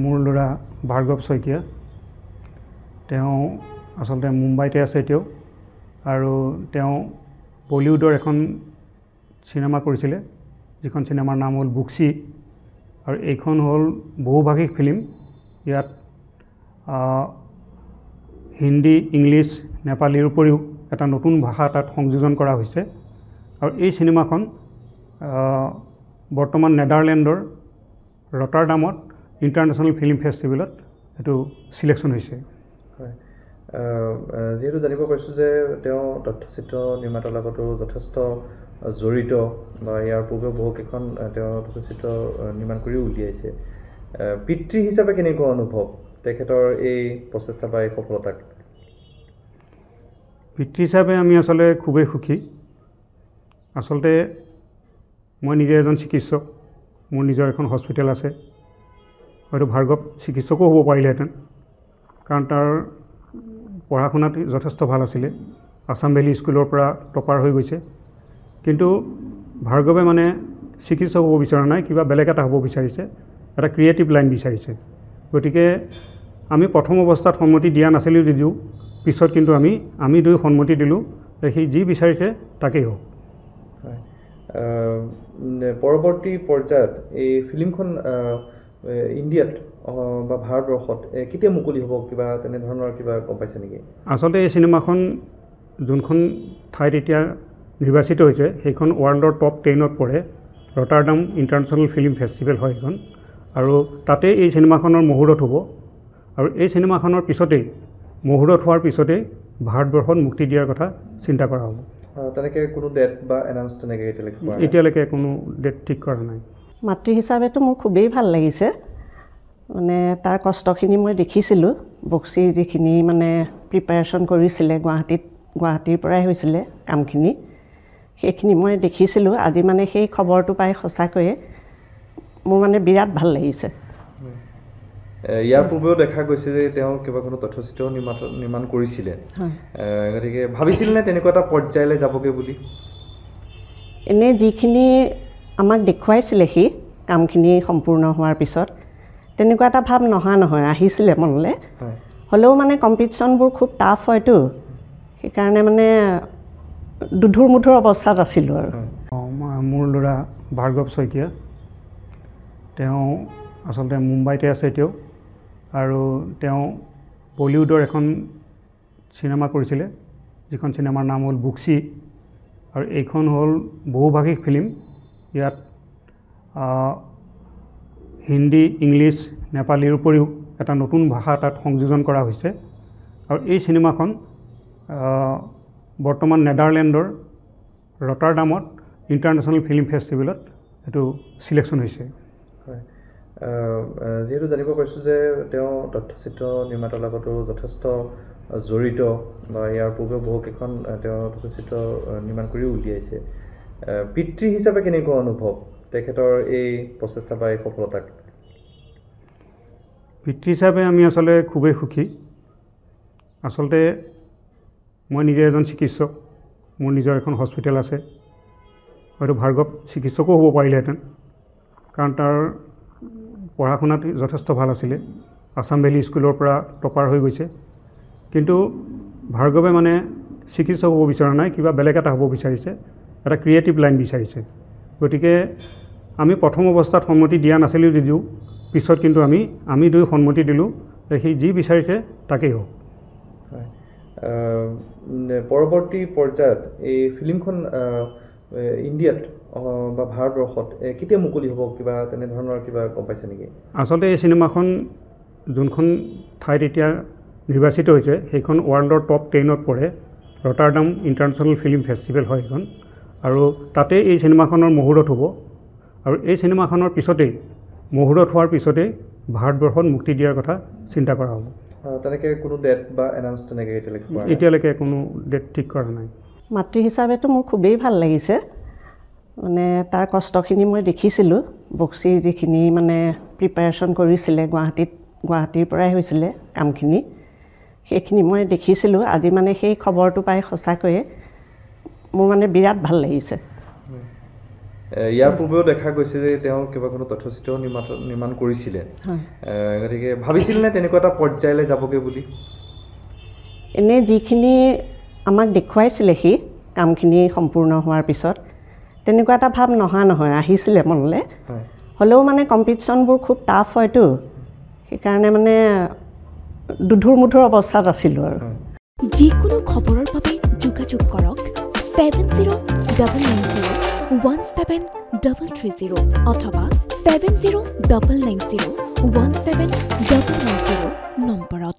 মোৰ ল'ৰা ভাৰ্গৱ শইকীয়া তেওঁ আচলতে মুম্বাইতে আছে এতিয়াও আৰু তেওঁ বলিউডৰ এখন সিনেমা কৰিছিলে যিখন সিনেমাৰ নাম হ'ল বুক্সি আৰু এইখন হ'ল বহুভাষিক ফিল্ম ইয়াত হিন্দী ইংলিছ নেপালীৰ উপৰিও এটা নতুন ভাষা তাত সংযোজন কৰা হৈছে আৰু এই সিনেমাখন বৰ্তমান নেদাৰলেণ্ডৰ ৰটাৰডামত ইণ্টাৰনেশ্যনেল ফিল্ম ফেষ্টিভেলত এইটো সিলেকশ্যন হৈছে যেহেতু জানিব পাৰিছোঁ যে তেওঁ তথ্যচিত্ৰ নিৰ্মাতাৰ লগতো যথেষ্ট জড়িত বা ইয়াৰ পূৰ্বে বহুকেইখন তেওঁ তথ্যচিত্ৰ নিৰ্মাণ কৰিও উলিয়াইছে পিতৃ হিচাপে কেনেকুৱা অনুভৱ তেখেতৰ এই প্ৰচেষ্টা বা এই সফলতাক পিতৃ হিচাপে আমি আচলতে খুবেই সুখী আচলতে মই নিজে এজন চিকিৎসক মোৰ নিজৰ এখন হস্পিটেল আছে হয়তো ভাৰ্গৱ চিকিৎসকো হ'ব পাৰিলেহেঁতেন কাৰণ তাৰ পঢ়া শুনাত যথেষ্ট ভাল আছিলে আছাম ভেলী স্কুলৰ পৰা টপাৰ হৈ গৈছে কিন্তু ভাৰ্গৱে মানে চিকিৎসক হ'ব বিচৰা নাই কিবা বেলেগ এটা হ'ব বিচাৰিছে এটা ক্ৰিয়েটিভ লাইন বিচাৰিছে গতিকে আমি প্ৰথম অৱস্থাত সন্মতি দিয়া নাছিলোঁ যদিও পিছত কিন্তু আমি দুই সন্মতি দিলোঁ যে সি যি বিচাৰিছে তাকেই হওক পৰৱৰ্তী পৰ্যায়ত এই ফিল্মখন ইণ্ডিয়াত বা ভাৰতবৰ্ষত কেতিয়া মুকলি হ'ব কিবা তেনেধৰণৰ কিবা গম পাইছে নেকি আচলতে এই চিনেমাখন যোনখন ঠাইত এতিয়া নিৰ্বাচিত হৈছে সেইখন ৱৰ্ল্ডৰ টপ 10ত পৰে ৰটাৰডাম ইণ্টাৰনেশ্যনেল ফিল্ম ফেষ্টিভেল হয় সেইখন আৰু তাতে এই চিনেমাখনৰ মুহূৰ্ত হ'ব আৰু এই চিনেমাখনৰ পিছতেই মুহূৰ্ত হোৱাৰ পিছতেই ভাৰতবৰ্ষত মুক্তি দিয়াৰ কথা চিন্তা কৰা হ'ব তেনেকৈ কোনো ডেট বা এনাউন্স তেনেকৈ এতিয়ালৈকে কোনো ডেট ঠিক কৰা নাই মাতৃ হিচাপেতো মোৰ খুবেই ভাল লাগিছে মানে তাৰ কষ্টখিনি মই দেখিছিলোঁ বক্সিৰ যিখিনি মানে প্ৰিপাৰেশ্যন কৰিছিলে গুৱাহাটীৰ পৰাই হৈছিলে কামখিনি সেইখিনি মই দেখিছিলোঁ আজি মানে সেই খবৰটো পাই সঁচাকৈয়ে মোৰ মানে বিৰাট ভাল লাগিছে ইয়াৰ পূৰ্বেও দেখা গৈছে যে তেওঁ কিবা কোনো তথ্যচিত্ৰ নিৰ্মাণ কৰিছিলে গতিকে ভাবিছিলনে তেনেকুৱা এটা পৰ্যায়লৈ যাবগৈ বুলি এনেই যিখিনি আমাক দেখুৱাইছিলে সি কামখিনি সম্পূৰ্ণ হোৱাৰ পিছত তেনেকুৱা এটা ভাৱ নহয় আহিছিলে মনলৈ হ'লেও মানে কম্পিটিশ্যনবোৰ খুব টাফ হয়তো সেইকাৰণে মানে দুধুৰ মুধুৰ অৱস্থাত আছিলোঁ আৰু মোৰ ল'ৰা ভাৰ্গৱ শইকীয়া তেওঁ আচলতে মুম্বাইতে আছে এতিয়াও আৰু তেওঁ বলিউডৰ এখন সিনেমা কৰিছিলে যিখন সিনেমাৰ নাম হ'ল বুক্সি আৰু এইখন হ'ল বহুভাষিক ফিল্ম ইয়াত হিন্দী ইংলিছ নেপালীৰ উপৰিও এটা নতুন ভাষা তাত সংযোজন কৰা হৈছে আৰু এই চিনেমাখন বৰ্তমান নেদাৰলেণ্ডৰ ৰটাৰডামত ইণ্টাৰনেশ্যনেল ফিল্ম ফেষ্টিভেলত এইটো সিলেকশ্যন হৈছে যেহেতু জানিব পাৰিছোঁ যে তেওঁ তথ্যচিত্ৰ নিৰ্মাতাৰ লগতো যথেষ্ট জড়িত বা ইয়াৰ পূৰ্বে বহুকেইখন তেওঁ তথ্যচিত্ৰ নিৰ্মাণ কৰিও উলিয়াইছে পিতৃ হিচাপে কেনেকুৱা অনুভৱ তেখেতৰ এই প্ৰচেষ্টা বা এই সফলতাক পিতৃ হিচাপে আমি আচলতে খুবেই সুখী আচলতে মই নিজে এজন চিকিৎসক মোৰ নিজৰ এখন হস্পিটেল আছে হয়তো ভাৰ্গৱ চিকিৎসকো হ'ব পাৰিলেহেঁতেন কাৰণ তাৰ পঢ়া শুনাত যথেষ্ট ভাল আছিলে আছাম ভেলী স্কুলৰ পৰা টপাৰ হৈ গৈছে কিন্তু ভাৰ্গৱে মানে চিকিৎসক হ'ব বিচৰা নাই কিবা বেলেগ এটা হ'ব বিচাৰিছে এটা ক্ৰিয়েটিভ লাইন বিচাৰিছে গতিকে আমি প্ৰথম অৱস্থাত সন্মতি দিয়া নাছিলোঁ যদিও পিছত কিন্তু আমি দুই সন্মতি দিলোঁ যে সি যি বিচাৰিছে তাকেই হওক পৰৱৰ্তী পৰ্যায়ত এই ফিল্মখন ইণ্ডিয়াত বা ভাৰতবৰ্ষত কেতিয়া মুকলি হ'ব কিবা তেনেধৰণৰ কিবা গম পাইছে নেকি আচলতে এই চিনেমাখন যোনখন ঠাইত এতিয়া নিৰ্বাচিত হৈছে সেইখন ৱৰ্ল্ডৰ টপ 10ত পৰে ৰটাৰডাম ইণ্টাৰনেশ্যনেল ফিল্ম ফেষ্টিভেল হয় সেইখন আৰু তাতে এই চিনেমাখনৰ মুহূৰ্ত হ'ব আৰু এই চিনেমাখনৰ পিছতেই মুহূৰ্ত হোৱাৰ পিছতেই ভাৰতবৰ্ষত মুক্তি দিয়াৰ কথা চিন্তা কৰা হ'ব তেনেকৈ কোনো ডেট বা এনাউন্স তেনেকৈ এতিয়ালৈকে কোনো ডেট ঠিক কৰা নাই মাতৃ হিচাপেতো মোৰ খুবেই ভাল লাগিছে মানে তাৰ কষ্টখিনি মই দেখিছিলোঁ বক্সিৰ যিখিনি মানে প্ৰিপাৰেশ্যন কৰিছিলে গুৱাহাটীৰ পৰাই হৈছিলে কামখিনি সেইখিনি মই দেখিছিলোঁ আজি মানে সেই খবৰটো পাই সঁচাকৈয়ে মোৰ মানে বিৰাট ভাল লাগিছে ইয়াৰ পূৰ্বেও দেখা গৈছে যে তেওঁ কেইবাখনো তথ্যচিত্ৰ নিৰ্মাণ কৰিছিলে গতিকে ভাবিছিল নে তেনেকুৱা এটা পৰ্যায়লৈ যাবগৈ বুলি এনেই যিখিনি আমাক দেখুৱাইছিলে সি কামখিনি সম্পূৰ্ণ হোৱাৰ পিছত তেনেকুৱা এটা ভাৱ নহয় আহিছিলে মনলৈ হ'লেও মানে কম্পিটিশ্যনবোৰ খুব টাফ হয়তো সেইকাৰণে মানে দুধুৰ মুধুৰ অৱস্থাত আছিলোঁ আৰু যিকোনো খবৰৰ বাবে যোগাযোগ কৰক 7099017330 অথবা 7099017390 নম্বৰত